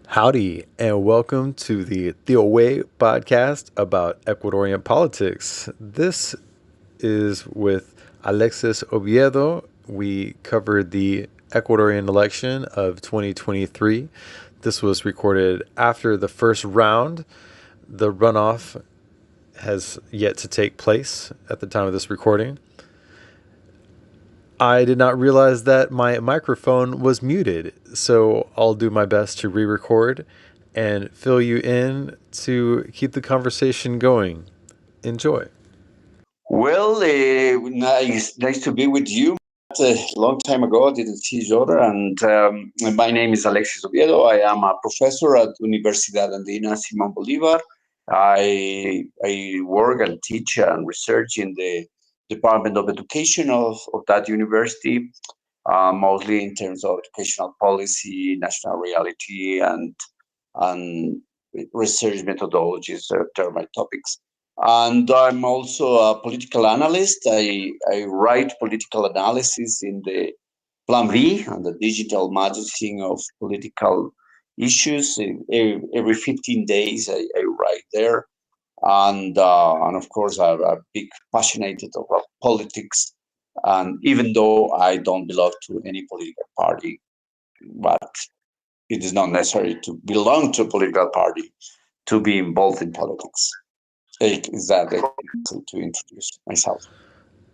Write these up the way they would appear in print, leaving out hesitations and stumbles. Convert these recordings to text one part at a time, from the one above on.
Howdy, and welcome to the Tiowey podcast about Ecuadorian politics. This is with Alexis Oviedo. We covered the Ecuadorian election of 2023. This was recorded after the first round. The runoff has yet to take place at the time of this recording. I did not realize that my microphone was muted, so I'll do my best to re record and fill you in to keep the conversation going. Enjoy. Well, nice to be with you. A long time ago, I didn't see each other, and my name is Alexis Oviedo. I am a professor at Universidad Andina Simón Bolívar. I work and teach and research in the Department of Education of that university, mostly in terms of educational policy, national reality, and research methodologies. Are my topics. And I'm also a political analyst. I write political analysis in the Plan V and the digital magazine of political issues. Every 15 days, I write there. And of course, I'm a big passionate about politics. And even though I don't belong to any political party, but it is not necessary to belong to a political party to be involved in politics. Is that to introduce myself?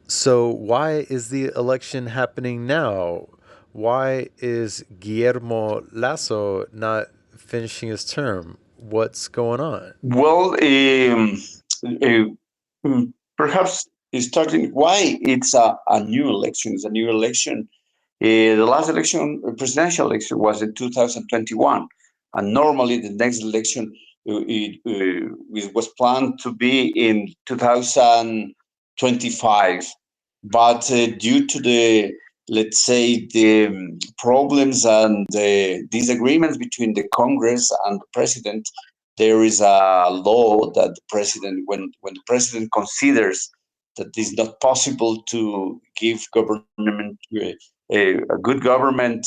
So, why is the election happening now? Why is Guillermo Lasso not finishing his term? What's going on? Well, uh, perhaps starting why it's a new election. It's a new election. The last election, presidential election, was in 2021, and normally the next election it was planned to be in 2025, but due to the, let's say, the problems and the disagreements between the Congress and the president, there is a law that the president, when the president considers that it's not possible to give government a good government,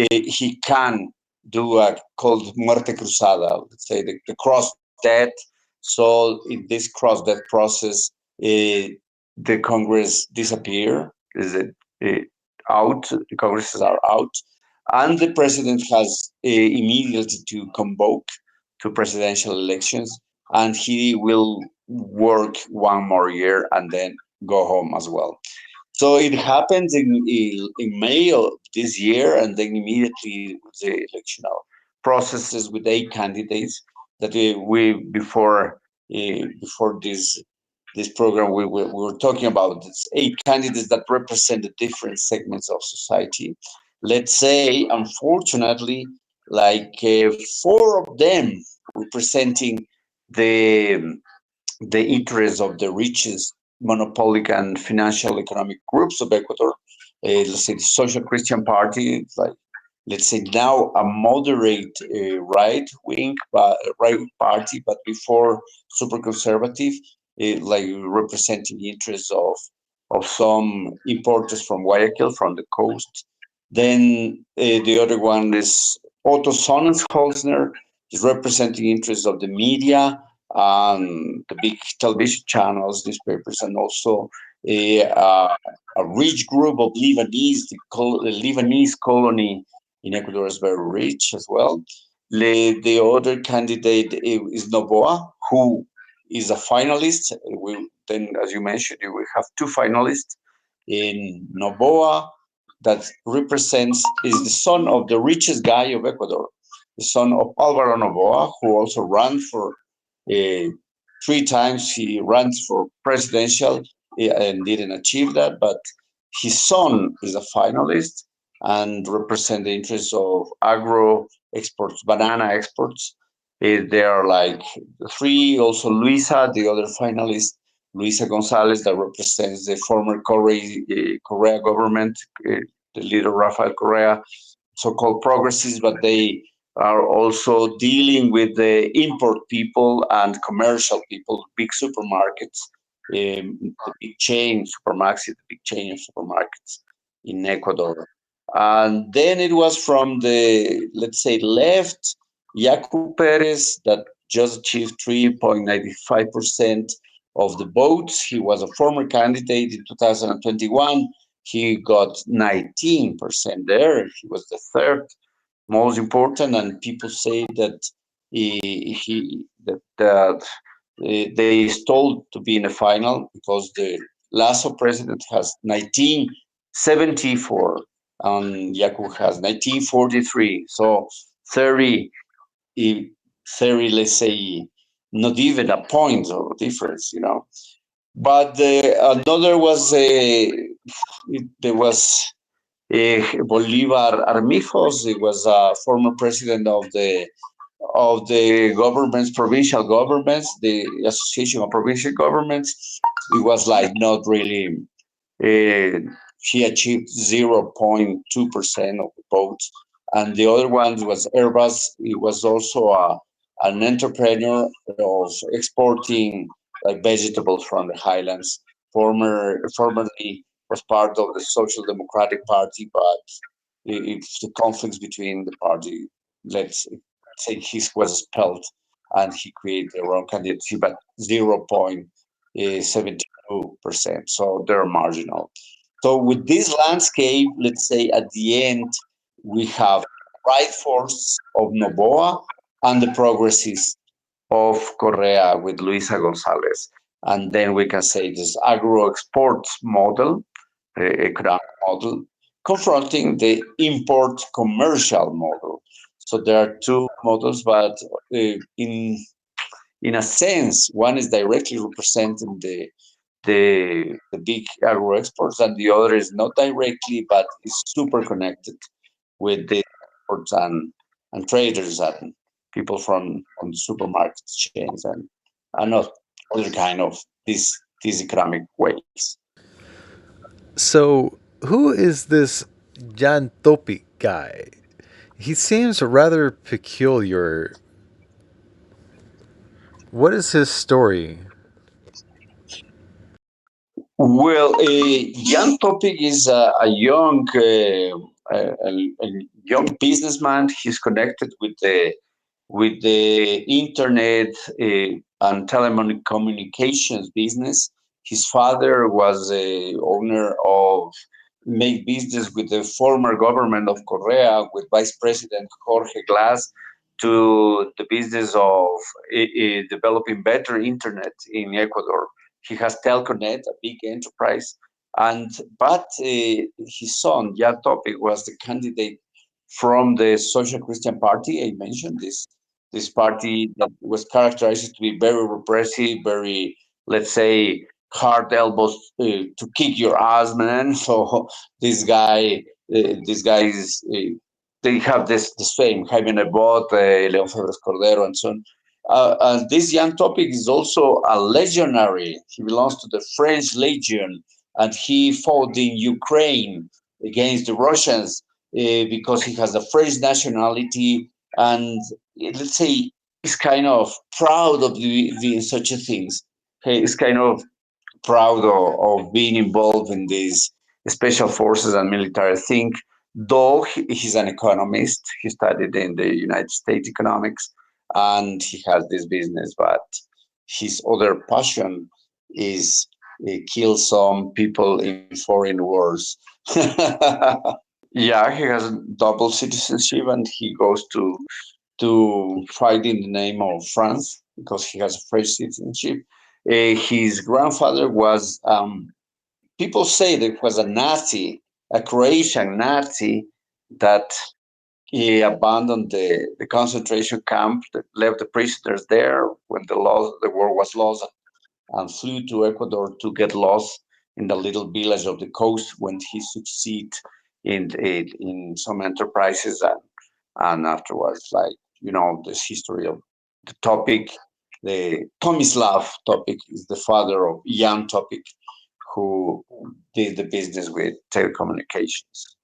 he can do a called muerte cruzada, let's say the cross death. So in this cross death process, the Congress disappear, is it out? The Congresses are out, and the president has immediately to convoke to presidential elections, and he will work one more year and then go home as well. So it happens in May of this year, and then immediately the electional processes with 8 candidates that before this program we were talking about. It's 8 candidates that represent the different segments of society. Let's say, unfortunately, like four of them representing the the interests of the richest monopolic and financial economic groups of Ecuador. Let's say the Social Christian Party, like let's say now a moderate right wing right party, but before super conservative, like representing the interests of some importers from Guayaquil, from the coast. Then the other one is Otto Sonnenholzner, is representing interests of the media and the big television channels, newspapers, and also a rich group of Lebanese. The Lebanese colony in Ecuador is very rich as well. The other candidate is Noboa, who is a finalist. Then, as you mentioned, we have two finalists in Noboa that represents is the son of the richest guy of Ecuador, the son of Alvaro Noboa, who also ran for 3 times. He ran for presidential and didn't achieve that, but his son is a finalist and represent the interests of agro exports, banana exports. There are like three. Also, Luisa, the other finalist, Luisa Gonzalez, that represents the former Korea government, the leader Rafael Correa, so-called progressives, but they are also dealing with the import people and commercial people, big supermarkets, the big chain supermarkets, the big chain of supermarkets in Ecuador. And then it was from the, let's say, left. Yaku Perez, that just achieved 3.95% of the votes. He was a former candidate in 2021. He got 19% there. He was the third most important, and people say that they stole to be in the final because the Lasso president has 1974 and Yaku has 1943. So 30, eh, 30, let's say, not even a point of difference, you know. But another was there was Bolivar Armijos. He was a former president of the governments, provincial governments, the Association of Provincial Governments. It was like not really. Uh, he achieved 0.2% of the votes, and the other one was Airbus. He was also an entrepreneur of exporting like vegetables from the highlands. Formerly was part of the Social Democratic Party, but if the conflicts between the party, let's say he was expelled and he created their own candidacy, but 0.72%. So they're marginal. So with this landscape, let's say at the end, we have right force of Novoa and the progressives of Correa with Luisa Gonzalez. And then we can say this agro-export model, economic model, confronting the import commercial model. So there are two models, but in a sense, one is directly representing the big agro exports, and the other is not directly, but is super connected with the exports and traders and people from the supermarket chains and other kind of these economic ways. So, who is this Jan Topic guy? He seems rather peculiar. What is his story? Well, Jan Topic is a young businessman. He's connected with the internet and telecommunications business. His father was a owner of make business with the former government of Korea with Vice President Jorge Glass to the business of developing better internet in Ecuador. He has Telconet, a big enterprise, and but his son Jan Topic was the candidate from the Social Christian Party. I mentioned this party that was characterized to be very repressive, very, let's say, hard elbows to kick your ass, man. So this guy is. They have this fame, Jaime Nebot, Leon Febres Cordero, and so on. And this young topic is also a legionary. He belongs to the French Legion, and he fought in Ukraine against the Russians because he has the French nationality, and let's say he's kind of proud of the such a things. He's kind of proud of being involved in these special forces and military thing. Though he's an economist, he studied in the United States economics, and he has this business. But his other passion is kill some people in foreign wars. Yeah, he has double citizenship, and he goes to fight in the name of France because he has a French citizenship. His grandfather was, people say that he was a Nazi, a Croatian Nazi that he abandoned the concentration camp, that left the prisoners there when the war was lost, and flew to Ecuador to get lost in the little village of the coast when he succeed in some enterprises and afterwards, like this history of the topic. The Tomislav topic is the father of Jan Topic, who did the business with telecommunications.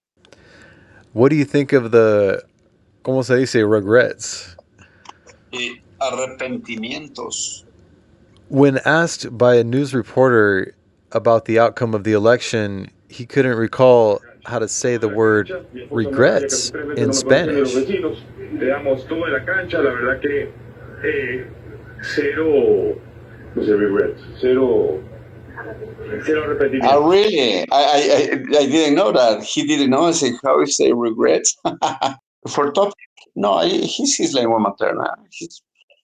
What do you think of the, ¿cómo se dice, regrets? Arrepentimientos. When asked by a news reporter about the outcome of the election, he couldn't recall how to say the word regrets in Spanish. Le damos todo en la cancha, la verdad que cero, no sé, regrets, cero I arrepentimientos. really, I didn't know that. He didn't know. I say, how you say regrets? For top, no, he's lengua materna.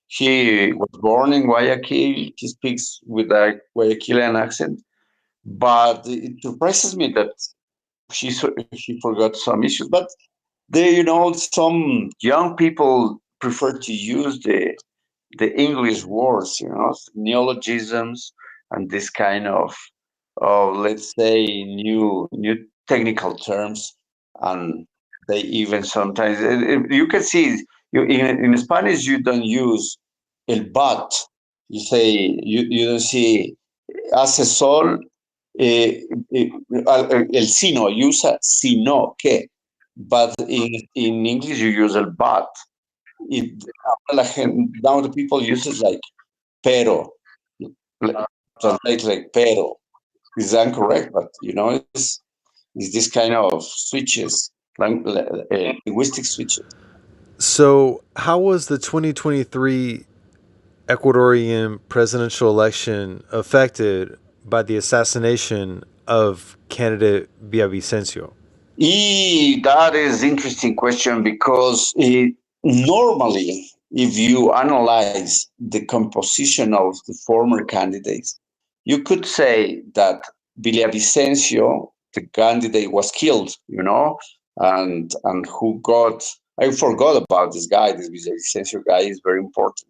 He was born in Guayaquil. He speaks with a Guayaquilean accent. But it surprises me that he forgot some issues. But some young people prefer to use the English words, neologisms and this kind of let's say new technical terms, and they even sometimes you can see in Spanish you don't use el but. You say you don't see hace sol, eh, eh, el sino, usa sino que, but in English you use el but. It, now the people use it like pero, like, translate like pero. Is incorrect, but it's this kind of switches, linguistic switches. So, how was the 2023 Ecuadorian presidential election affected by the assassination of candidate Villavicencio? That is interesting question because normally, if you analyze the composition of the former candidates, you could say that Villavicencio, the candidate, was killed, and who got. I forgot about this guy. This Villavicencio guy is very important.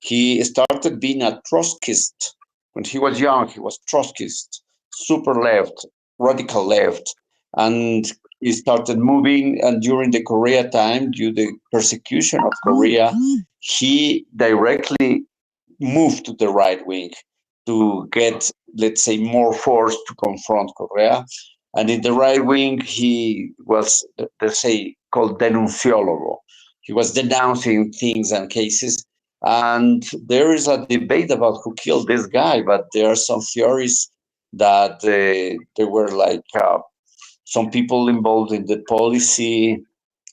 He started being a Trotskyist when he was young. He was Trotskyist, super left, radical left, and he started moving. And during the Korea time, due to the persecution of Korea, he directly moved to the right wing to get, let's say, more force to confront Korea. And in the right wing, he was, let's say, called denunciólogo. He was denouncing things and cases. And there is a debate about who killed this guy, but there are some theories that there were like some people involved in the policy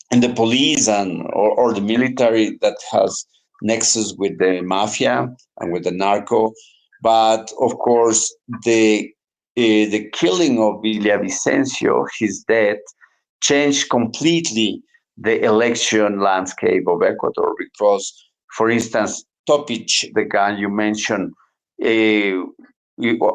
and the police or the military that has nexus with the mafia and with the narco. But of course, the killing of Villavicencio, his death, changed completely the election landscape of Ecuador because, for instance, Topic, the guy you mentioned, he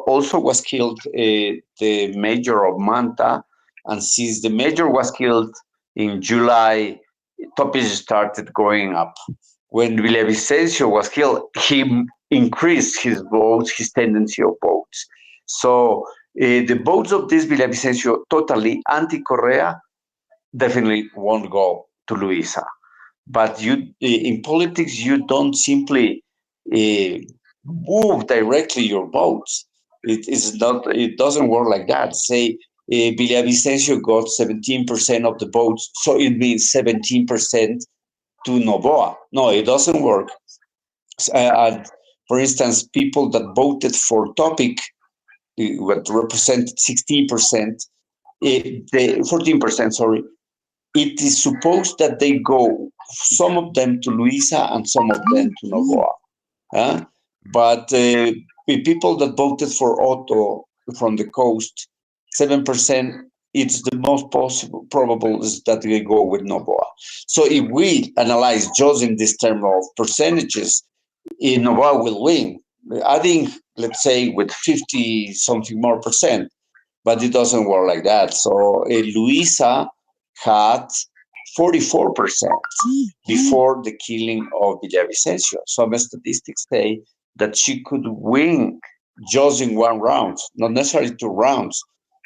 also was killed, the mayor of Manta, and since the mayor was killed in July, Topic started going up. When Villavicencio was killed, he increased his votes, his tendency of votes. So the votes of this Villavicencio, totally anti-Correa, definitely won't go to Luisa. But in politics, you don't simply uh, move directly your votes. It is not. It doesn't work like that. Say Villavicencio got 17% of the votes, so it means 17% to Novoa. No, it doesn't work. And for instance, people that voted for Topic, what represented 16%, 14%, sorry, it is supposed that they go, some of them to Luisa and some of them to Novoa. Huh? But people that voted for Otto from the coast, 7%, it's the most possible probable is that they go with Novoa. So if we analyze just in this term of percentages, Novoa will win. I think, let's say, with 50 something more percent, but it doesn't work like that. So Luisa had 44% before the killing of Villavicencio. Some statistics say that she could win just in one round, not necessarily two rounds.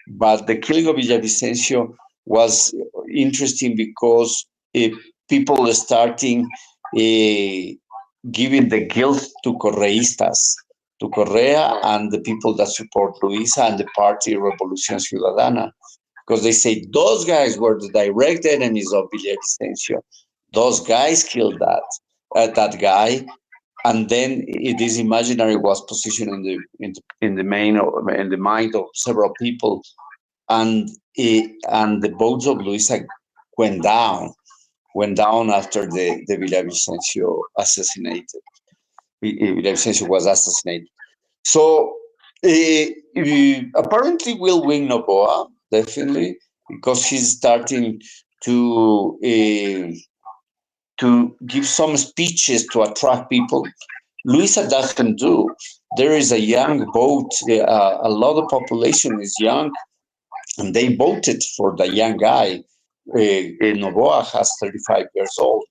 But the killing of Villavicencio was interesting because people are starting giving the guilt to Correístas, to Correa and the people that support Luisa and the party Revolución Ciudadana, because they say those guys were the direct enemies of Villavicencio. Those guys killed that guy, and then this imaginary was positioned in the mind of several people and and the votes of Luisa went down went down after the Villavicencio assassinated. Villavicencio was assassinated. So apparently will win Noboa, definitely, because he's starting to uh, to give some speeches to attract people. Luisa doesn't do. There is a young vote. A lot of population is young, and they voted for the young guy. Novoa has 35 years old,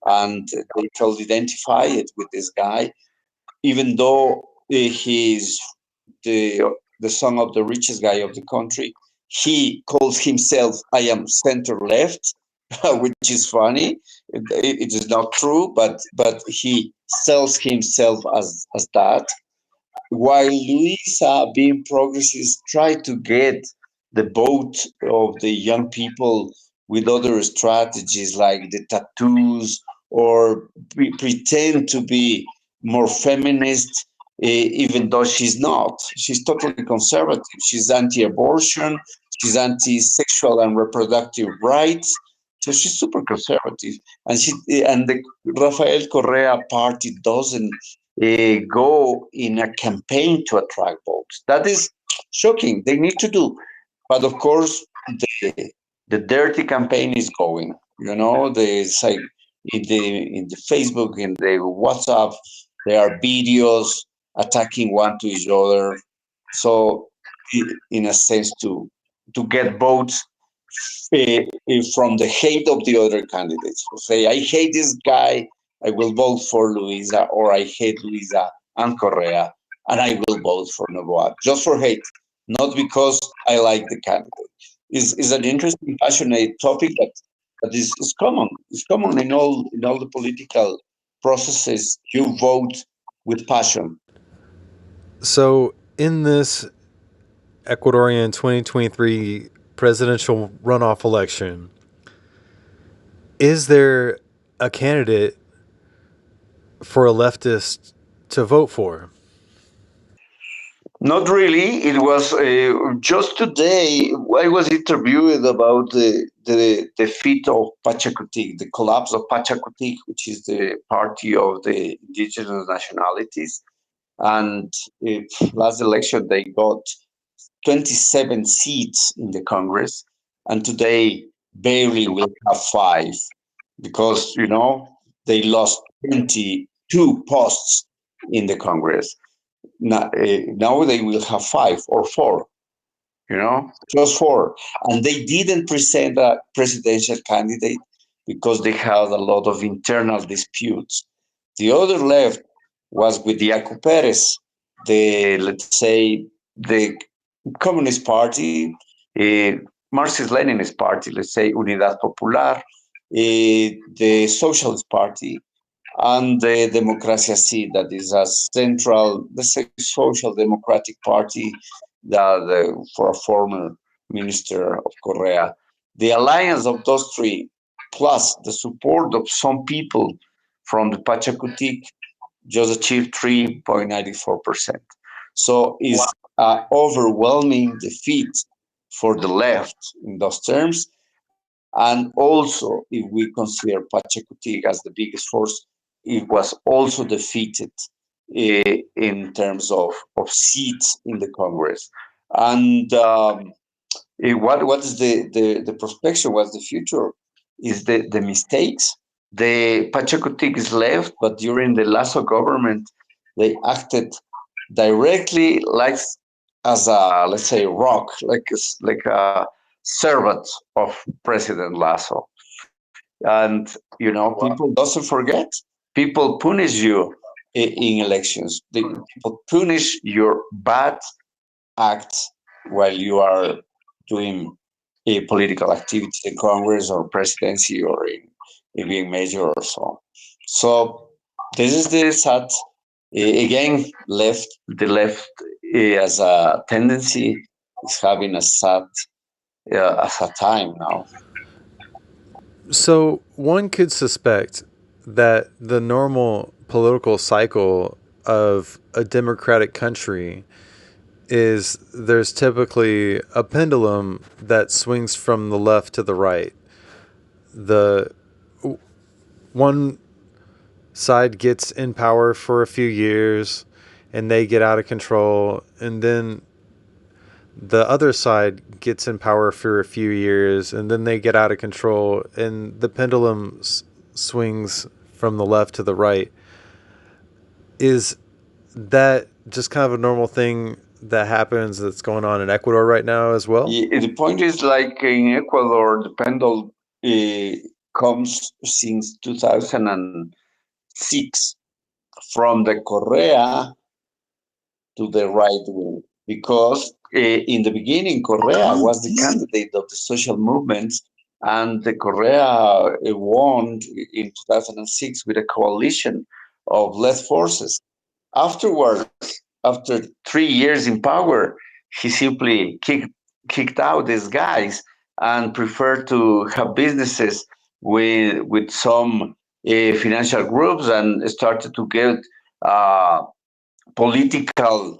and they felt identified with this guy, even though he's the the son of the richest guy of the country. He calls himself "I am center left," which is funny. It is not true, but he sells himself as that. While Luisa, being progressive, tried to get the vote of the young people with other strategies like the tattoos or pretend to be more feminist, even though she's not. She's totally conservative. She's anti-abortion. She's anti-sexual and reproductive rights. So she's super conservative, and the Rafael Correa party doesn't go in a campaign to attract votes. That is shocking. They need to do, but of course, the dirty campaign is going. You know, the say in the Facebook, in the WhatsApp, there are videos attacking one to each other. So, in a sense, to get votes from the hate of the other candidates. So say, I hate this guy, I will vote for Luisa, or I hate Luisa and Correa, and I will vote for Novoa, just for hate, not because I like the candidate. Is an interesting, passionate topic that is common. It's common in all the political processes. You vote with passion. So, in this Ecuadorian 2023 presidential runoff election, is there a candidate for a leftist to vote for? Not really. It was just today. I was interviewed about the defeat of Pachakutik, the collapse of Pachakutik, which is the party of the indigenous nationalities. And last election, they got 27 seats in the Congress, and today barely will have five because, they lost 22 posts in the Congress. Now they will have five or four, just four. And they didn't present a presidential candidate because they had a lot of internal disputes. The other left was with the Yacu Perez, let's say, the Communist Party, Marxist Leninist Party, let's say Unidad Popular, the Socialist Party, and the Democracia C, that is a central, let's say, social democratic party that for a former minister of Correa. The alliance of those three, plus the support of some people from the Pachakutik, just achieved 3.94%. So it's an overwhelming defeat for the left in those terms. And also, if we consider Pachakutik as the biggest force, it was also defeated in terms of seats in the Congress. And what is the prospection? What's the future? Is the mistakes? The Pachakutik is left, but during the Lasso government, they acted directly like as a, let's say, rock, like a servant of President Lasso. And people doesn't forget. People punish you in elections. People punish your bad acts while you are doing a political activity in Congress or presidency or in being major or so on. So this is the sad. Again, the left as a tendency is having a sad time now. So, one could suspect that the normal political cycle of a democratic country is there's typically a pendulum that swings from the left to the right. The one side gets in power for a few years and they get out of control, and then the other side gets in power for a few years and then they get out of control, and the pendulum swings from the left to the right. Is that just kind of a normal thing that happens that's going on in Ecuador right now as well? The point is, like in Ecuador, the pendulum comes since 2006 from the Correa to the right wing, because in the beginning Correa was the candidate of the social movements, and the Correa won in 2006 with a coalition of left forces. Afterwards, after 3 years in power, he simply kicked out these guys and preferred to have businesses with some financial groups, and started to get uh, political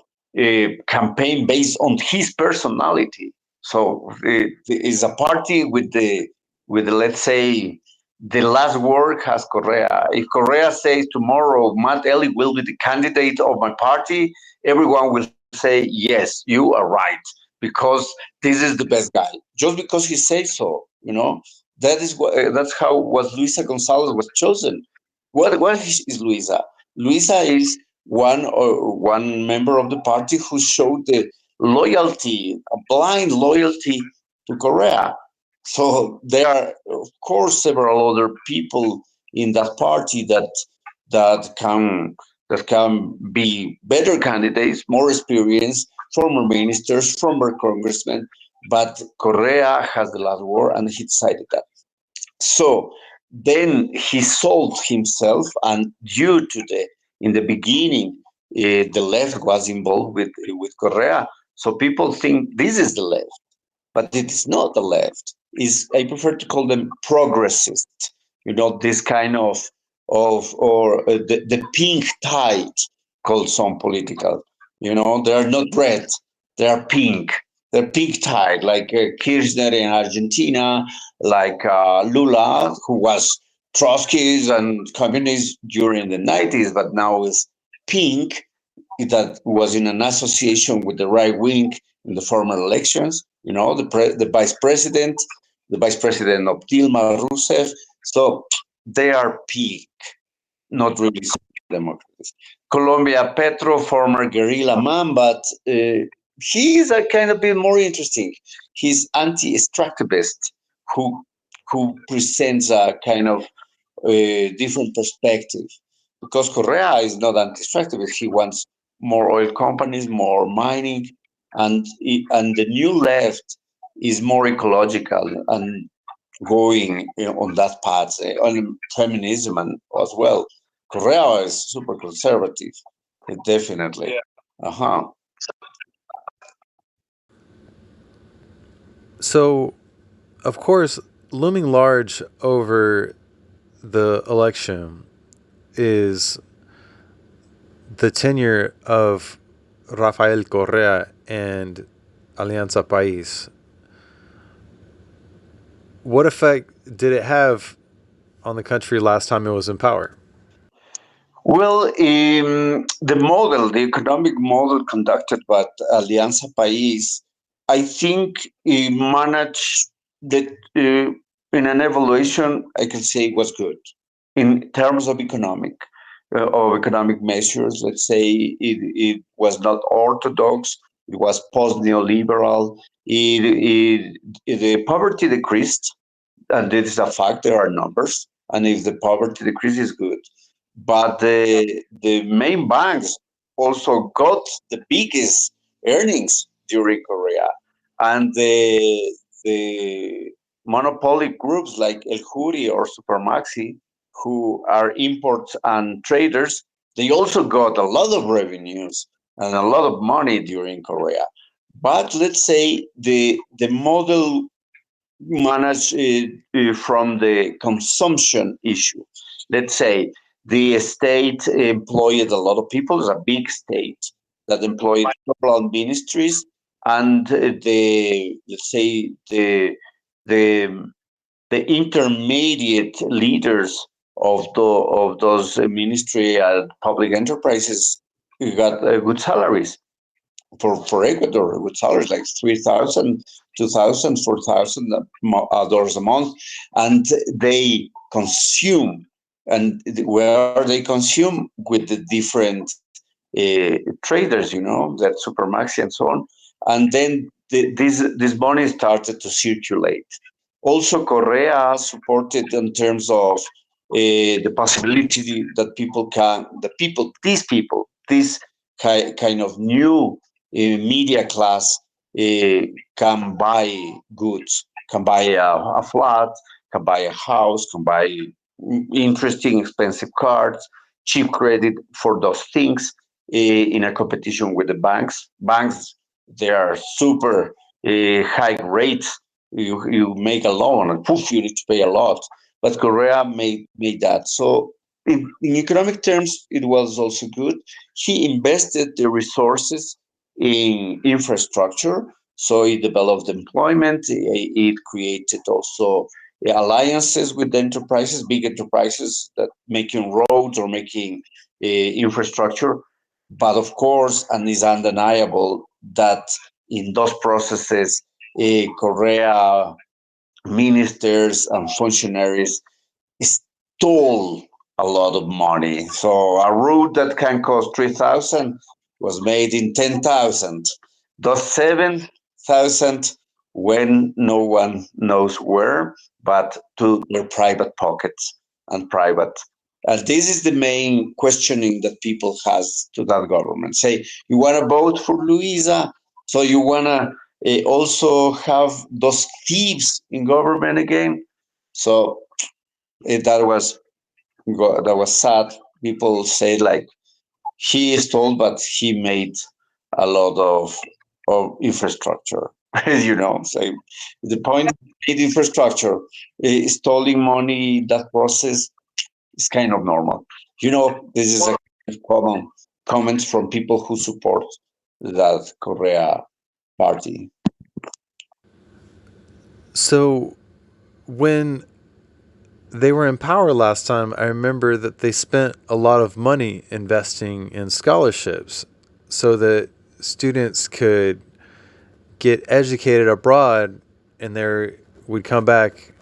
campaign based on his personality. So it is a party with the, let's say, the last word has Correa. If Correa says tomorrow Matt Ellie will be the candidate of my party, everyone will say yes, you are right, because this is the best guy. Just because he says so, that is what that's how was Luisa Gonzalez was chosen. What is Luisa? Luisa is one member of the party who showed the loyalty, a blind loyalty to Korea. So there are, of course, several other people in that party that can that can be better candidates, more experienced, former ministers, former congressmen. But Correa has the last word, and he decided that. So then he sold himself, and due to the in the beginning, the left was involved with Correa. So people think this is the left, but it is not the left. Is I prefer to call them progressists. This kind of or the pink tide, called some political. They are not red; they are pink. They're pink tide, like Kirchner in Argentina, like Lula, who was Trotskyist and communist during the 90s, but now is pink, that was in an association with the right wing in the former elections. The vice president of Dilma Rousseff. So they are peak, not really democrats. Colombia, Petro, former guerrilla man, but he is a kind of bit more interesting. He's anti-extractivist, who who presents a kind of different perspective, because Correa is not anti-extractivist. He wants more oil companies, more mining, and the new left is more ecological and going on that path, on feminism and as well. Correa is super conservative, definitely. Yeah. Uh-huh. So, of course, looming large over the election is the tenure of Rafael Correa and Alianza País. What effect did it have on the country last time it was in power? Well, the economic model conducted by Alianza País, I think it managed that in an evaluation, I can say was good in terms of economic measures. Let's say it was not orthodox. It was post neoliberal. The poverty decreased, and this is a fact. There are numbers, and if the poverty decreases, good. But the main banks also got the biggest earnings during Korea, and the monopoly groups like El Juri or Supermaxi, who are imports and traders, they also got a lot of revenues and a lot of money during Korea. But let's say the model managed from the consumption issue. Let's say the state employed a lot of people. It's a big state, that employed several ministries, and the, let's say, the the intermediate leaders of those ministry and public enterprises got good salaries for Ecuador, with salaries like 3,000, 2,000, 4,000 dollars a month, and they consume, and where they consume with the different traders, that Supermaxi and so on, and then this money started to circulate. Also, Correa supported in terms of the possibility that these people, this kind of new media class can buy goods, can buy a flat, can buy a house, can buy interesting, expensive cars, cheap credit for those things in a competition with the banks. Banks, they are super high rates. You make a loan and poof, you need to pay a lot. But Korea made that. So in economic terms, it was also good. He invested the resources in infrastructure. So it developed employment. It created also alliances with enterprises, big enterprises that making roads or making infrastructure. But of course, and it's undeniable that in those processes, Korea ministers and functionaries stole a lot of money. So a route that can cost 3,000 was made in 10,000. Those 7,000 when no one knows where, but to their private pockets and private. And this is the main questioning that people has to that government. Say, you want to vote for Luisa, so you want to also have those thieves in government again. So that was sad. People say like he stole, but he made a lot of infrastructure. So the point made infrastructure, stealing money, that process is kind of normal. This is a kind of common comments from people who support that Korea party. So when they were in power last time, I remember that they spent a lot of money investing in scholarships so that students could get educated abroad and they would come back.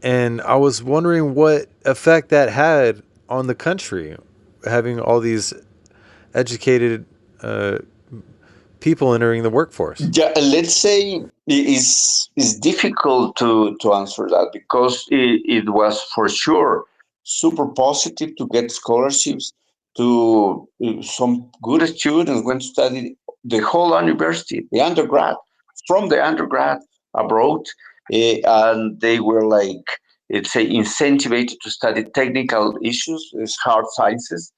And I was wondering what effect that had on the country, having all these educated people entering the workforce. Yeah, let's say it's difficult to answer that because it was for sure super positive to get scholarships to some good students went to study the whole university, the undergrad, from the undergrad abroad, and they were like, let's say, incentivized to study technical issues, hard sciences.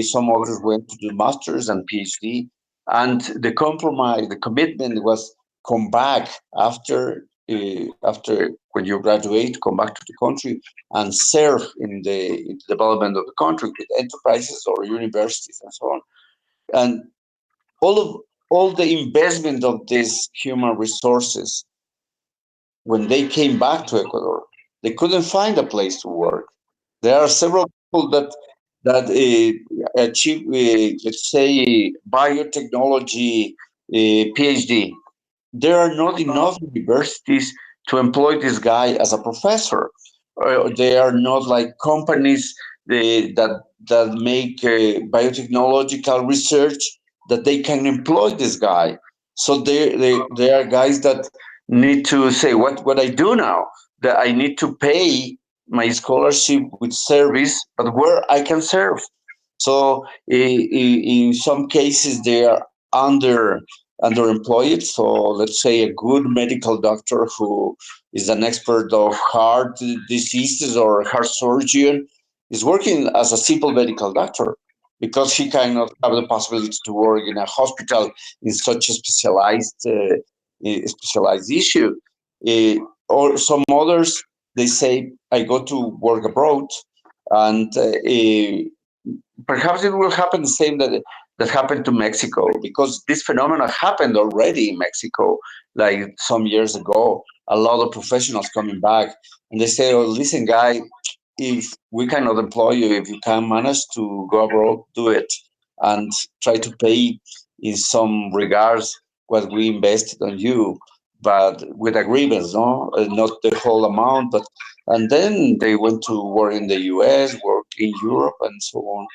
Some others went to do masters and PhD, and the compromise, the commitment was come back after when you graduate, come back to the country and serve in the development of the country with enterprises or universities and so on. And all of all the investment of these human resources, when they came back to Ecuador, they couldn't find a place to work. There are several people that achieve, let's say, biotechnology PhD. There are not enough universities to employ this guy as a professor. They are not like companies that make biotechnological research that they can employ this guy. So they are guys that need to say what I do now. That I need to pay my scholarship with service, but where I can serve. So in some cases they are underemployed. So let's say a good medical doctor who is an expert of heart diseases or heart surgeon is working as a simple medical doctor because he cannot have the possibility to work in a hospital in such a specialized issue. Uh, or some others, they say, I go to work abroad, and perhaps it will happen the same that that happened to Mexico, because this phenomenon happened already in Mexico, like some years ago. A lot of professionals coming back, and they say, "Oh, listen, guy, if we cannot employ you, if you can manage to go abroad, do it, and try to pay in some regards what we invested on you, but with agreements, no, not the whole amount, but." And then they went to work in the U.S., work in Europe, and so on.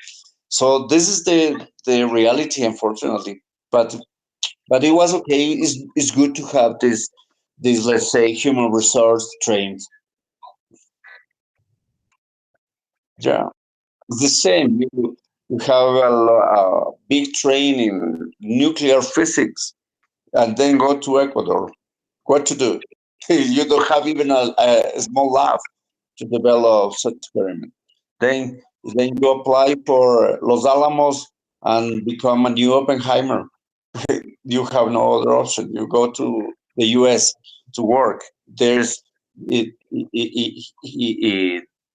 So this is the reality, unfortunately. But it was okay. It's good to have this, let's say, human resource trained. Yeah, it's the same. You have a big train in nuclear physics, and then go to Ecuador. What to do? You don't have even a small lab to develop such experiment. Then then you apply for Los Alamos and become a new Oppenheimer. You have no other option. You go to the U.S. to work. There's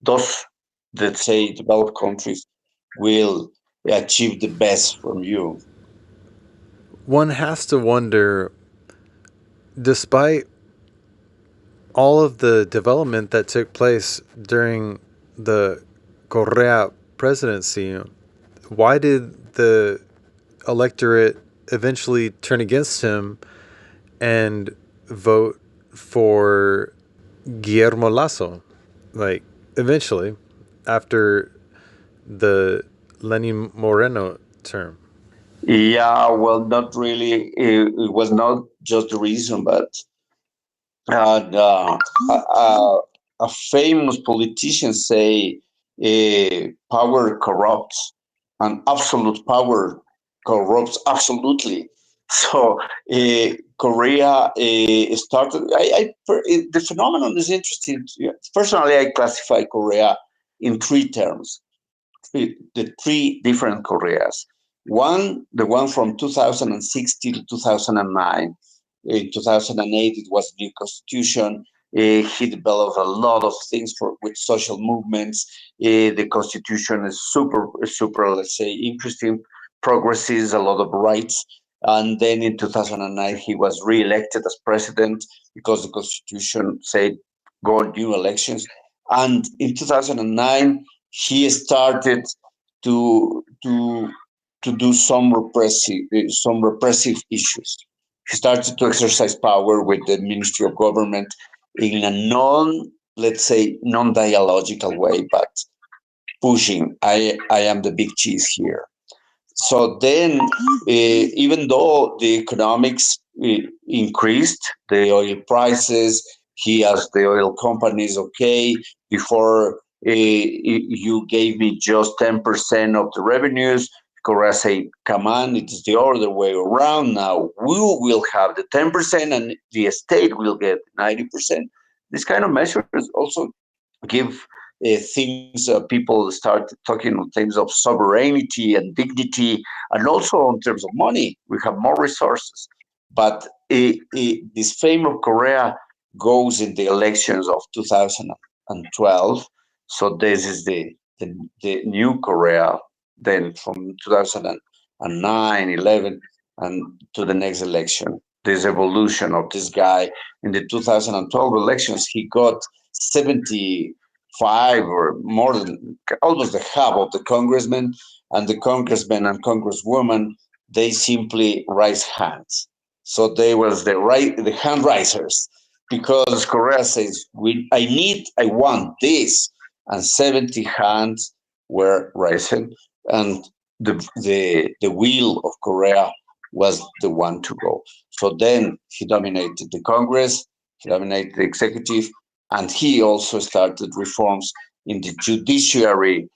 those, let's say, developed countries will achieve the best from you. One has to wonder, despite all of the development that took place during the Correa presidency, why did the electorate eventually turn against him and vote for Guillermo Lasso? Like, eventually, after the Lenin Moreno term. Yeah, well, not really. It was not just the reason, but a famous politician say power corrupts, and absolute power corrupts absolutely. So Korea started. The phenomenon is interesting. Personally, I classify Korea in three terms, the three different Koreas. One, the one from 2016 to 2009. In 2008, it was new constitution. He developed a lot of things with social movements. The constitution is super, let's say, interesting, progresses, a lot of rights. And then in 2009, he was re-elected as president because the constitution said go on new elections. And in 2009, he started to to to do some repressive issues. He started to exercise power with the Ministry of Government in a let's say, non-dialogical way, but pushing. I am the big cheese here. So then, even though the economics increased, the oil prices, he asked the oil companies, okay, before you gave me just 10% of the revenues. Korea say, come on, it is the other way around now. We will have the 10% and the state will get 90%. This kind of measures also give things people start talking in terms of sovereignty and dignity, and also in terms of money. We have more resources. But this fame of Korea goes in the elections of 2012. So this is the new Korea then from 2009, 11, and to the next election. This evolution of this guy in the 2012 elections, he got 75 or more than almost the half of the congressmen, and the congressmen and congresswomen, they simply raise hands. So they was the hand raisers, because Korea says I want this, and 70 hands were raised, and the will of Korea was the one to go. So then he dominated the Congress, he dominated the executive, and he also started reforms in the judiciary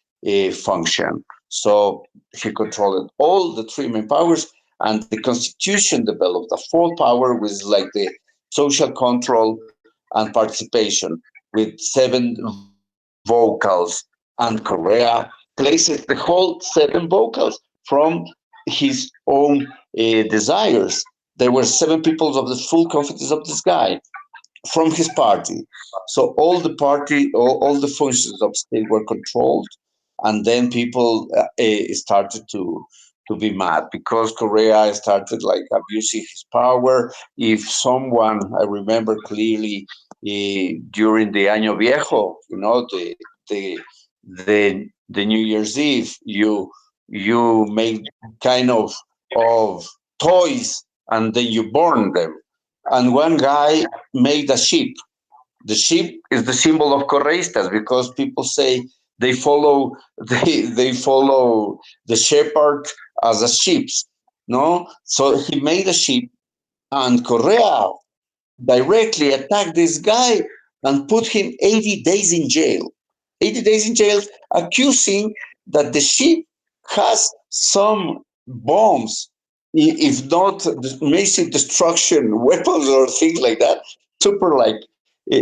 function. So he controlled all the three main powers, and the constitution developed a fourth power, which is like the social control and participation, with seven vocals. And Korea places the whole seven vocals from his own desires. There were seven people of the full confidence of this guy from his party. So all the party, all the functions of state were controlled, and then people started to be mad because Correa started like abusing his power. If someone, I remember clearly during the Año Viejo, the the New Year's Eve, you make kind of toys and then you burn them. And one guy made a sheep. The sheep is the symbol of Correistas because people say they follow they follow the shepherd as a sheep. No, so he made a sheep, and Correa directly attacked this guy and put him 80 days in jail. 80 days in jail, accusing that the ship has some bombs, if not massive destruction weapons or things like that. Super like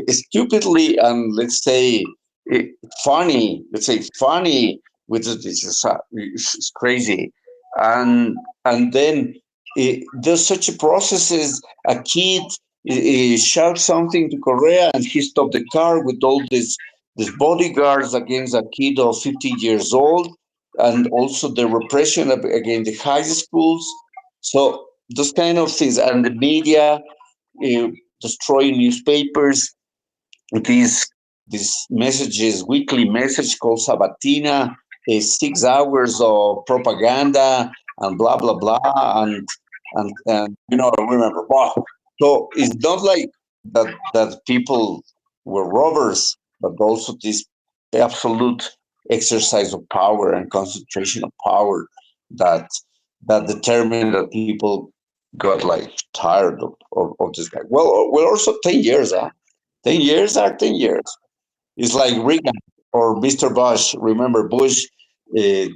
stupidly and let's say eh, funny. Let's say funny with it's crazy, and then there's such a processes. A kid shout something to Korea, and he stopped the car with all these bodyguards against a kid of 50 years old, and also the repression against the high schools. So those kind of things, and the media uh, destroying newspapers. These messages, weekly message called Sabatina, is 6 hours of propaganda and blah blah blah, and remember, wow. So it's not like that people were robbers, but also this absolute exercise of power and concentration of power that determined that people got like tired of this guy. Well, also 10 years, huh? 10 years are 10 years. It's like Reagan or Mr. Bush. Remember Bush, 8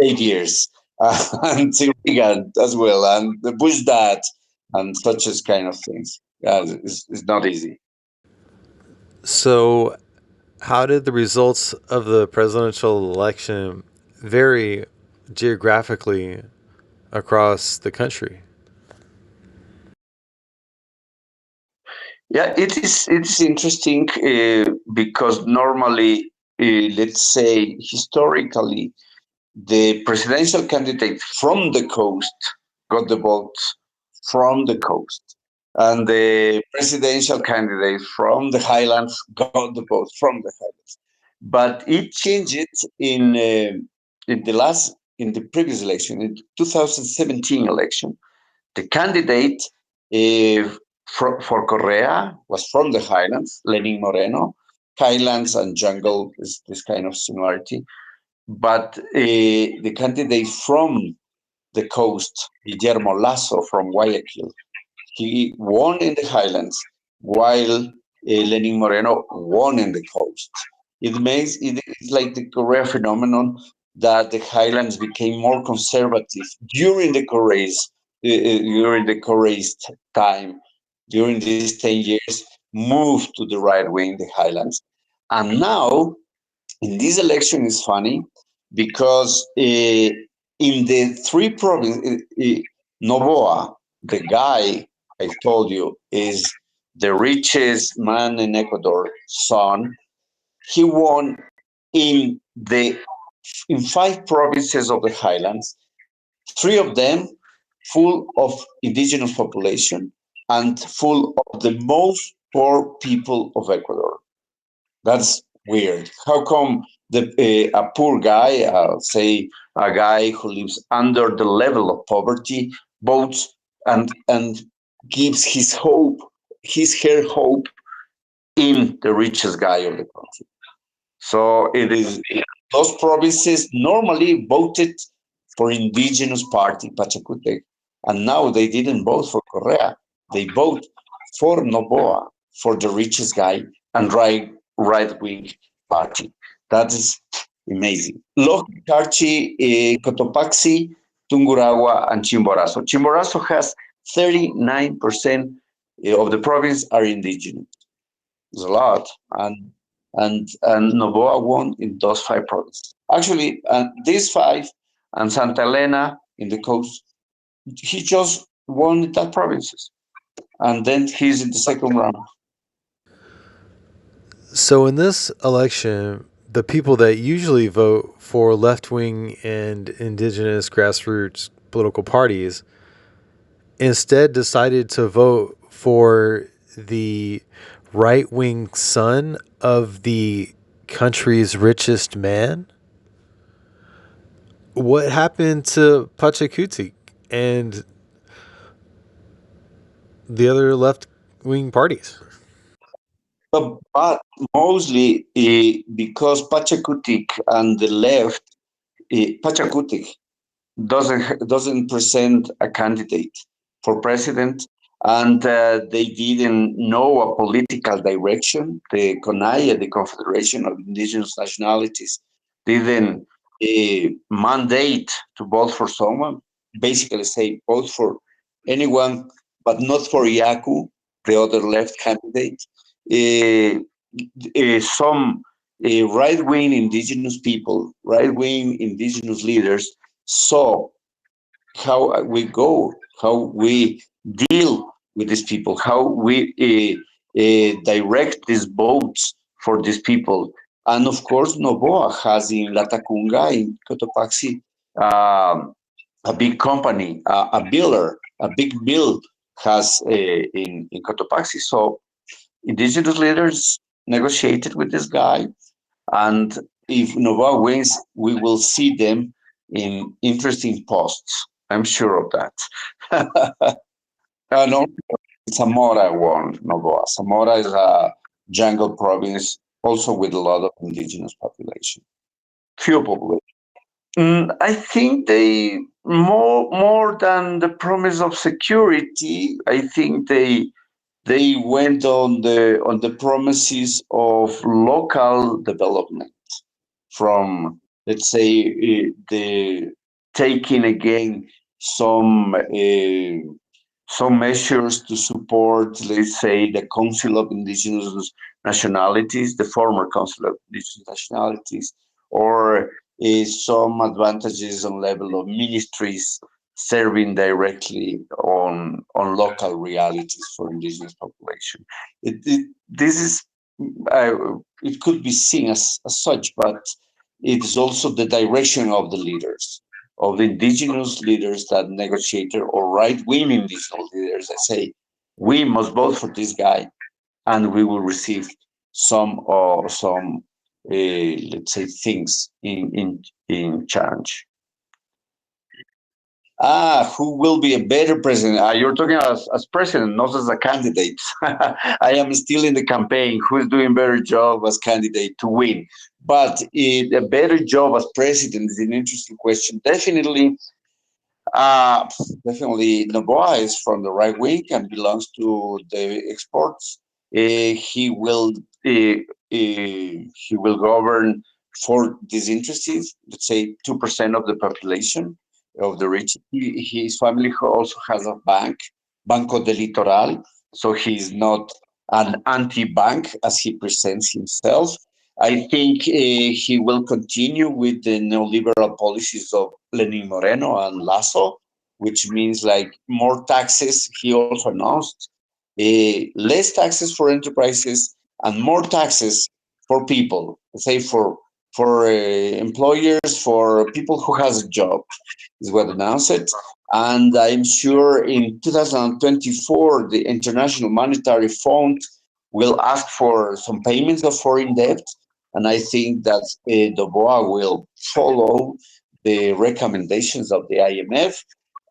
years, until Reagan as well, and the Bush dad, and such as kind of things. Yeah, it's not easy. So, how did the results of the presidential election vary geographically across the country? Yeah, it's interesting because normally, let's say historically, the presidential candidate from the coast got the votes from the coast, and the presidential candidate from the highlands got the votes from the highlands. But it changed in the last in the previous election, in 2017 election. The candidate for Correa was from the highlands, Lenin Moreno. Highlands and jungle is this kind of similarity, but the candidate from the coast, Guillermo Lasso from Guayaquil, he won in the highlands while Lenin Moreno won in the coast. It's like the Korea phenomenon that the highlands became more conservative during the Korea's time. During these 10 years, moved to the right wing, the highlands, and now in this election is funny because in the three provinces, Novoa, the guy I told you is the richest man in Ecuador, son. He won in the in 5 provinces of the highlands, three of them full of indigenous population and full of the most poor people of Ecuador. That's weird. How come a poor guy, say a guy who lives under the level of poverty, votes and gives his her hope in the richest guy of the country? So it is those provinces normally voted for indigenous party Pachacutec, and now they didn't vote for Correa. They vote for Noboa, for the richest guy and right wing party. That is amazing. Loki, Carchi, Cotopaxi, Tungurahua, and Chimborazo. Chimborazo has 39% of the province are indigenous. It's a lot, and Noboa won in those 5 provinces. Actually, these five and Santa Elena in the coast, he just won in that provinces, and then he's in the second round. So, in this election, the people that usually vote for left wing and indigenous grassroots political parties instead decided to vote for the right wing son of the country's richest man. What happened to Pachakutik and the other left wing parties? But mostly because Pachakutik and the left, Pachakutik doesn't present a candidate for president, and they didn't know a political direction. The CONAIE, the Confederation of Indigenous Nationalities, didn't mandate to vote for someone. Basically, say vote for anyone, but not for Yaku, the other left candidate. Uh, some right-wing indigenous people, right-wing indigenous leaders saw how we go, how we deal with these people, how we direct these votes for these people. And of course, Novoa has in Latacunga, in Cotopaxi, a big company, a biller, a big mill has in Cotopaxi. So indigenous leaders negotiated with this guy, and if Nova wins, we will see them in interesting posts. I'm sure of that. And also, Zamora won Novoa. Zamora is a jungle province, also with a lot of indigenous population, few population. I think they more than the promise of security. I think they went on the promises of local development from, let's say, the taking again some some measures to support, let's say, the Council of Indigenous Nationalities, the former Council of Indigenous Nationalities, or some advantages on level of ministries serving directly on local realities for indigenous population. This is it could be seen as such, but it is also the direction of the leaders, of the indigenous leaders that negotiated, or right-wing indigenous leaders that say, we must vote for this guy, and we will receive some let's say things in challenge. Who will be a better president? You're talking as president, not as a candidate. I am still in the campaign. Who is doing better job as candidate to win? But a better job as president is an interesting question. Uh, definitely, Noboa is from the right wing and belongs to the exports. He will he will govern for disinterested, let's say 2% of the population of the rich. His family also has a bank, Banco del Litoral, so he's not an anti-bank as he presents himself. I think he will continue with the neoliberal policies of Lenin Moreno and Lasso, which means like more taxes. He also announced less taxes for enterprises and more taxes for people, say for employers, for people who has a job, is what announced it. And I'm sure in 2024, the International Monetary Fund will ask for some payments of foreign debt. And I think that the BOA will follow the recommendations of the IMF.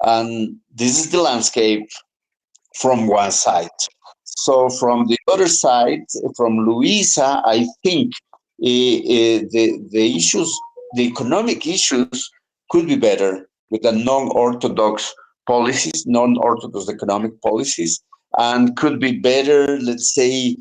And this is the landscape from one side. So from the other side, from Luisa, I think the issues, the economic issues, could be better with the non-orthodox policies, non-orthodox economic policies, and could be better, let's say,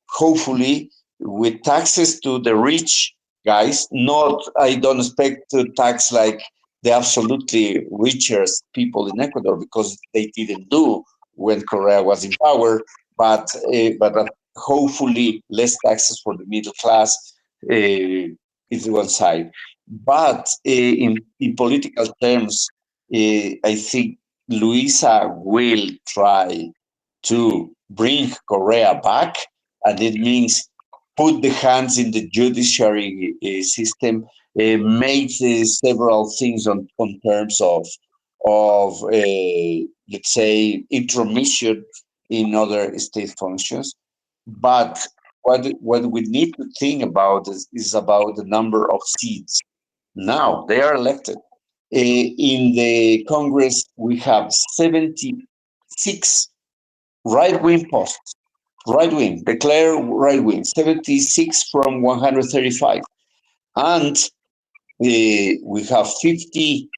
hopefully, with taxes to the rich guys. Not, I don't expect to tax like the absolutely richest people in Ecuador because they didn't do when Korea was in power, but hopefully less taxes for the middle class is one side. But in political terms, I think Luisa will try to bring Korea back, and it means put the hands in the judiciary system, made several things on terms of let's say intromission in other state functions. But what we need to think about is about the number of seats. Now they are elected. In the Congress, we have 76 right wing posts. Right wing, declare right wing, 76 from 135. And we have 50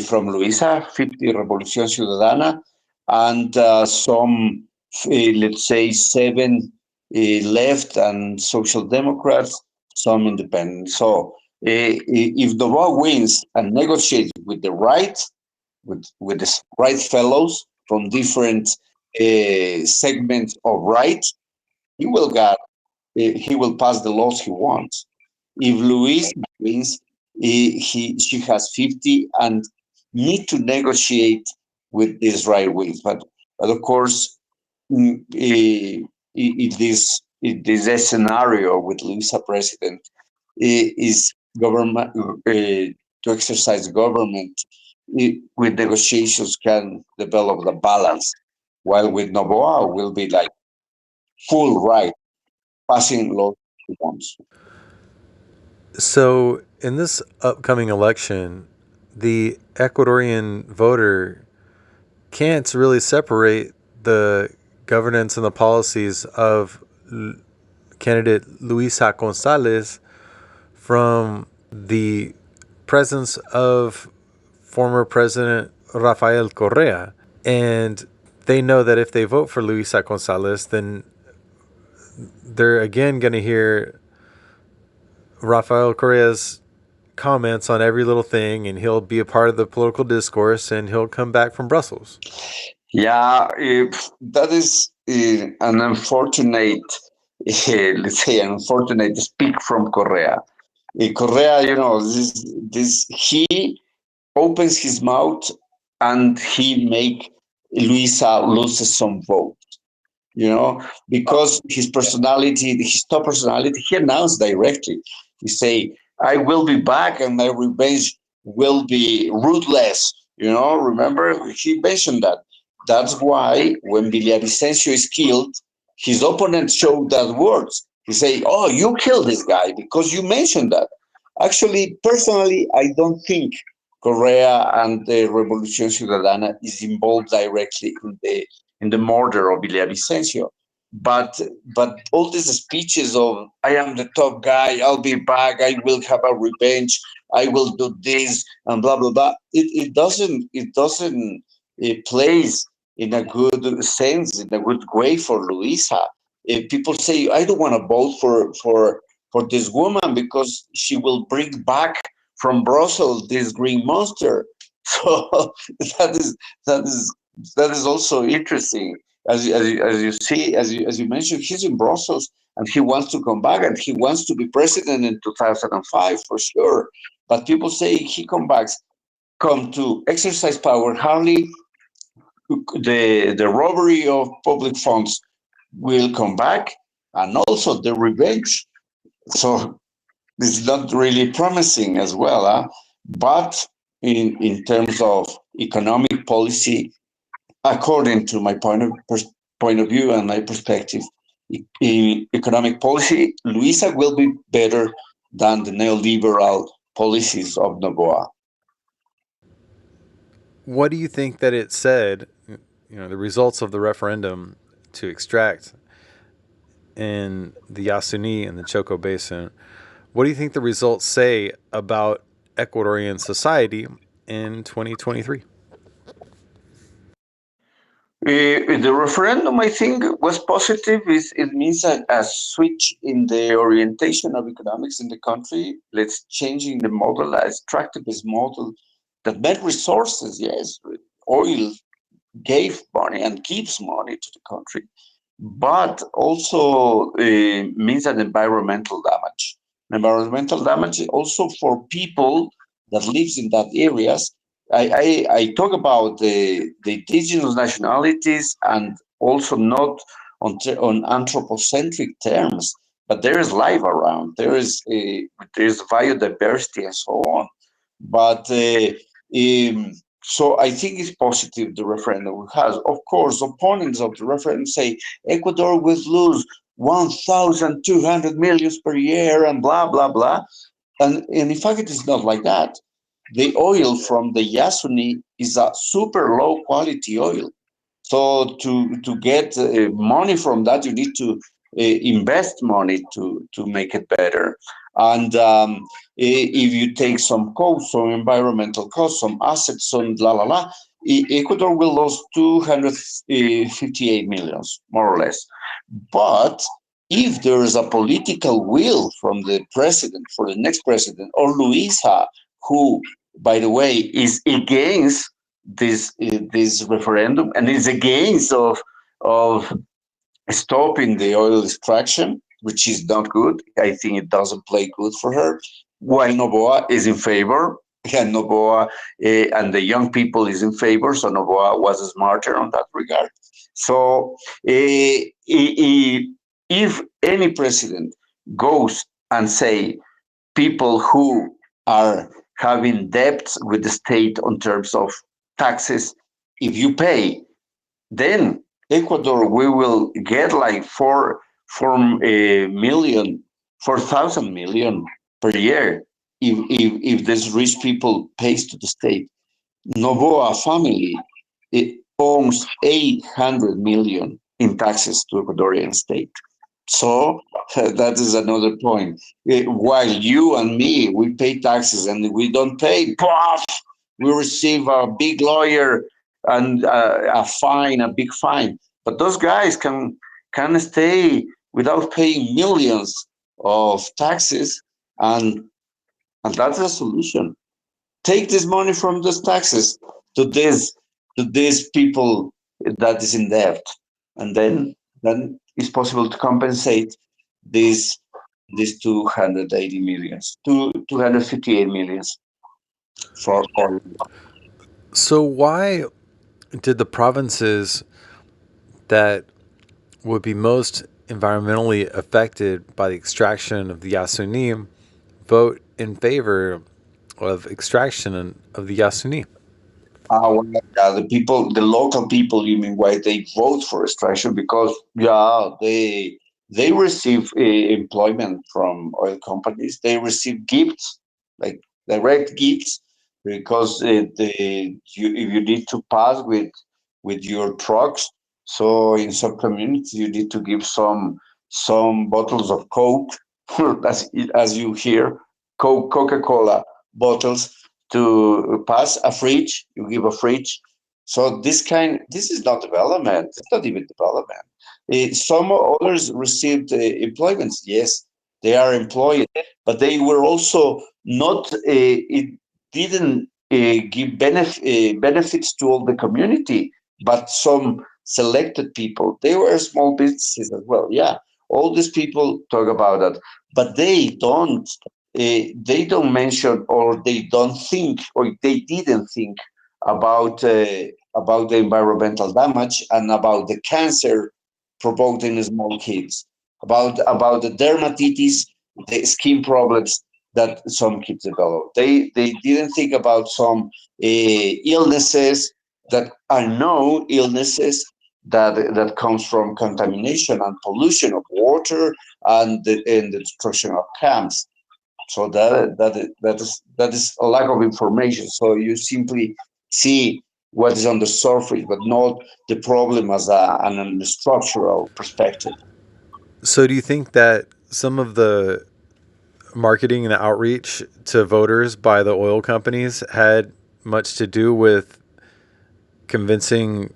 from Luisa, 50 Revolución Ciudadana, and some, let's say, seven left and social democrats, some independent. So if the vote wins and negotiates with the right, with the right fellows from different segments of right, he will get he will pass the laws he wants. If Luis wins, she has 50 and need to negotiate with this right wing. But of course, in this scenario with Luisa president, is government to exercise government with negotiations can develop the balance, while with Novoa will be like full right passing laws he wants. So, in this upcoming election, the Ecuadorian voter can't really separate the governance and the policies of candidate Luisa Gonzalez from the presence of former President Rafael Correa. And they know that if they vote for Luisa Gonzalez, then they're again going to hear Rafael Correa's comments on every little thing, and he'll be a part of the political discourse, and he'll come back from Brussels. Yeah, that is an unfortunate, let's say, an unfortunate speak from Correa. Correa, this he opens his mouth and he make Luisa loses some vote. Because his personality, his top personality, he announced directly. He say, "I will be back, and my revenge will be ruthless." Remember he mentioned that. That's why when Villavicencio is killed, his opponent showed that words. He say, "Oh, you killed this guy because you mentioned that." Actually, personally, I don't think Correa and the Revolución Ciudadana is involved directly in the murder of Villavicencio. But all these speeches of "I am the top guy, I'll be back, I will have a revenge, I will do this," and blah blah blah. It doesn't it plays in a good sense, in a good way for Luisa. If people say, "I don't want to vote for this woman because she will bring back from Brussels this green monster." So that is that is that is also interesting. As you see, as you mentioned, he's in Brussels and he wants to come back and he wants to be president in 2005 for sure. But people say he come to exercise power. Hardly the robbery of public funds will come back, and also the revenge. So this is not really promising as well. But in terms of economic policy, according to my point of view and my perspective, in economic policy, Luisa will be better than the neoliberal policies of Novoa. What do you think that it said, the results of the referendum to extract in the Yasuni and the Choco Basin? What do you think the results say about Ecuadorian society in 2023? The referendum, I think, was positive. It means a switch in the orientation of economics in the country. Let's changing the model, a extractivist model that meant resources. Yes, oil gave money and gives money to the country, but also means an environmental damage. Environmental damage also for people that lives in that areas. I talk about the indigenous nationalities and also not on anthropocentric terms. but there is life around. There's biodiversity and so on. But so I think it's positive the referendum has. Of course, opponents of the referendum say Ecuador will lose 1,200 millions per year and blah blah blah. And in fact, it is not like that. The oil from the Yasuni is a super low quality oil. So to get money from that, you need to invest money to make it better. And if you take some costs, some environmental costs, some assets, some la la la, Ecuador will lose 258 millions, more or less. But if there is a political will from the president, for the next president, or Luisa, who, by the way, is against this referendum and is against of stopping the oil extraction, which is not good. I think it doesn't play good for her. While Noboa is in favor, and Noboa and the young people is in favor, so Noboa was smarter on that regard. So if any president goes and say people who are having debts with the state on terms of taxes, if you pay, then Ecuador we will get like 4 million, 4,000 million per year if this rich people pays to the state. Novoa family it owns 800 million in taxes to Ecuadorian state. So that is another point. While you and me, we pay taxes and we don't pay, poof, we receive a big lawyer and a fine, a big fine. But those guys can stay without paying millions of taxes, and and that's the solution. Take this money from those taxes to this to these people that is in debt, and then it's possible to compensate these these 280 millions, 258 millions for oil. So why did the provinces that would be most environmentally affected by the extraction of the Yasuni vote in favor of extraction of the Yasuni? Well, yeah, the people, the local people, you mean why they vote for extraction? Because yeah, they receive employment from oil companies. They receive gifts, like direct gifts, because if you need to pass with your trucks, so in some communities you need to give some bottles of Coke, as you hear, Coca-Cola bottles to pass a fridge. You give a fridge. So this is not development. It's not even development. Some others received employments. Yes, they are employed, but they were also not. It didn't give benefits to all the community, but some selected people. They were small businesses as well. Yeah, all these people talk about that, but they don't mention or they don't think or they didn't think about about the environmental damage and about the cancer provoked in small kids, about the dermatitis, the skin problems that some kids develop. They didn't think about some illnesses that are no illnesses that comes from contamination and pollution of water and the destruction of camps. So that is a lack of information. So you simply see what is on the surface, but not the problem as an structural perspective. So do you think that some of the marketing and outreach to voters by the oil companies had much to do with convincing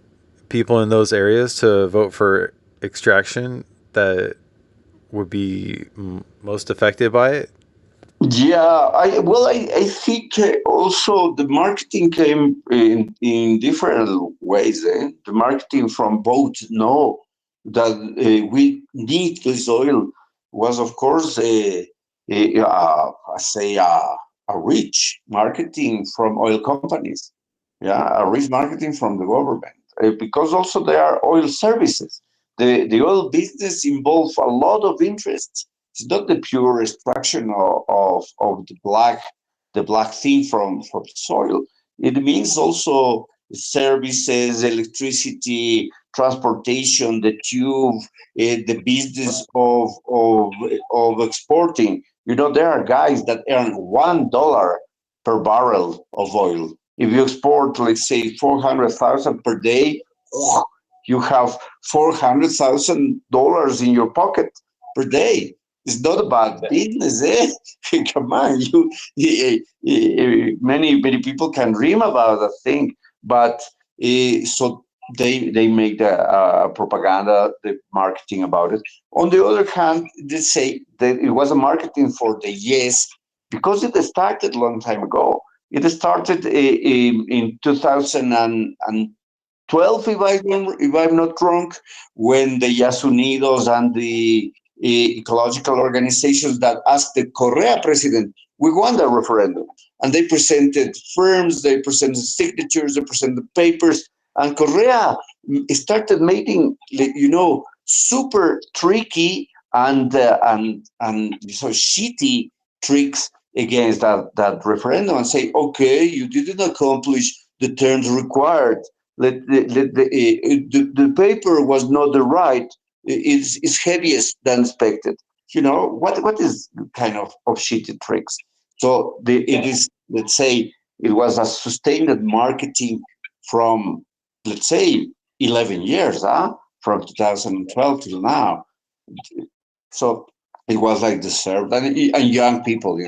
people in those areas to vote for extraction that would be most affected by it? Yeah, I think also the marketing came in different ways. The marketing from both know that we need this oil was, of course, I say a rich marketing from oil companies. Yeah, a rich marketing from the government because also there are oil services. The oil business involves a lot of interests It's not the pure extraction of the black thing from the soil. It means also services, electricity, transportation, the tube, the business of exporting. You know, there are guys that earn $1 per barrel of oil. If you export, let's say, 400,000 per day, you have $400,000 in your pocket per day. It's not a bad business, eh? Come on, many people can dream about that thing, but so they make the propaganda, the marketing about it. On the other hand, they say that it was a marketing for the yes, because it started a long time ago. It started in 2012, if I'm not wrong, when the Yasunidos and the ecological organizations that asked the Correa president, we won the referendum. And they presented firms, they presented signatures, they presented papers, and Correa started making, super tricky and so shitty tricks against that referendum and say, okay, you didn't accomplish the terms required. The paper was not the right. It's heavier than expected. What is kind of shitty tricks? So it is, let's say, it was a sustained marketing from, let's say, 11 years, from 2012 till now. So it was like deserved, and young people,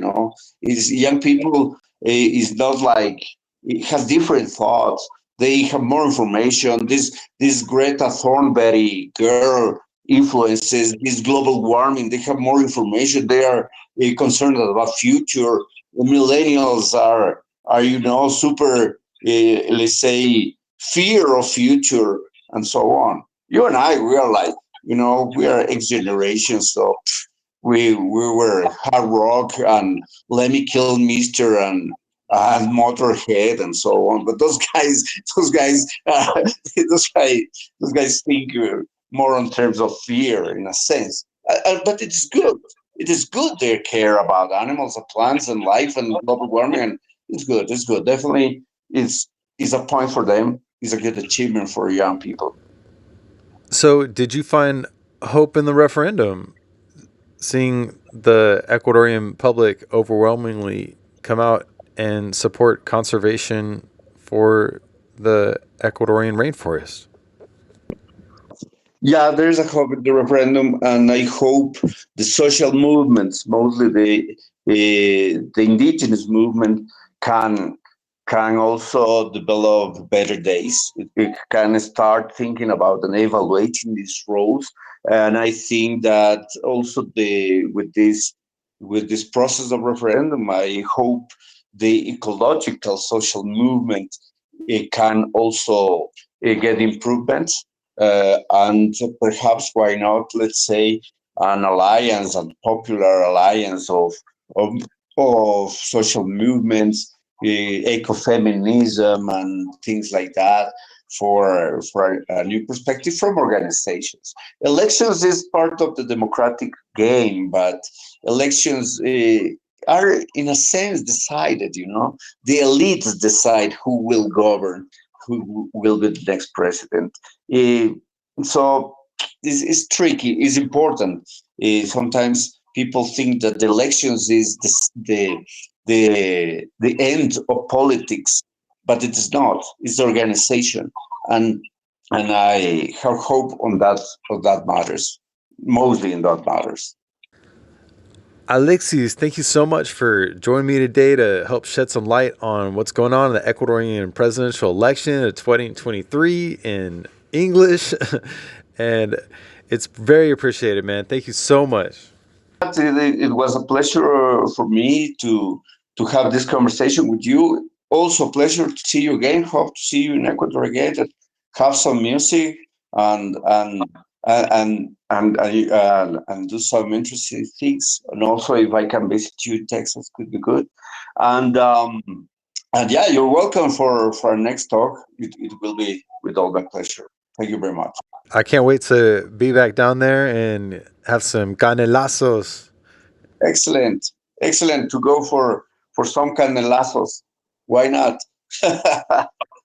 is young people is not like, it has different thoughts. They have more information. This Greta Thunberg girl influences this global warming. They have more information. They are concerned about future. The millennials are super, let's say, fear of future and so on. You and I, we are like, we are X generation, so we were hard rock and Lemmy Kilmister and Motorhead and so on. But those guys, those guys, those guys think more on terms of fear, in a sense. But it's good. It is good they care about animals and plants and life and global warming. And it's good. It's good. Definitely, it's a point for them. It's a good achievement for young people. So, did you find hope in the referendum, seeing the Ecuadorian public overwhelmingly come out and support conservation for the Ecuadorian rainforest? Yeah, there's a hope in the referendum, and I hope the social movements, mostly the indigenous movement, can can also develop better days. It can start thinking about and evaluating these roles, and I think that also the with this process of referendum, I hope the ecological social movement it can also get improvements, and perhaps why not? Let's say an alliance, a popular alliance of, of social movements, ecofeminism, and things like that for a new perspective from organizations. Elections is part of the democratic game, but elections are, in a sense, decided. The elites decide who will govern, who will be the next president. Uh, so it's tricky. It's important. Sometimes people think that the elections is the end of politics, but it is not. It's organization, and I have hope on that matters, mostly in that matters. Alexis, thank you so much for joining me today to help shed some light on what's going on in the Ecuadorian presidential election of 2023 in English. And it's very appreciated, man. Thank you so much. It was a pleasure for me to have this conversation with you. Also, a pleasure to see you again. Hope to see you in Ecuador again. And have some music and and and do some interesting things. And also, if I can visit you in Texas, could be good. And yeah, you're welcome for our next talk. It will be with all my pleasure. Thank you very much. I can't wait to be back down there and have some canelazos. Excellent, excellent to go for some canelazos. Why not?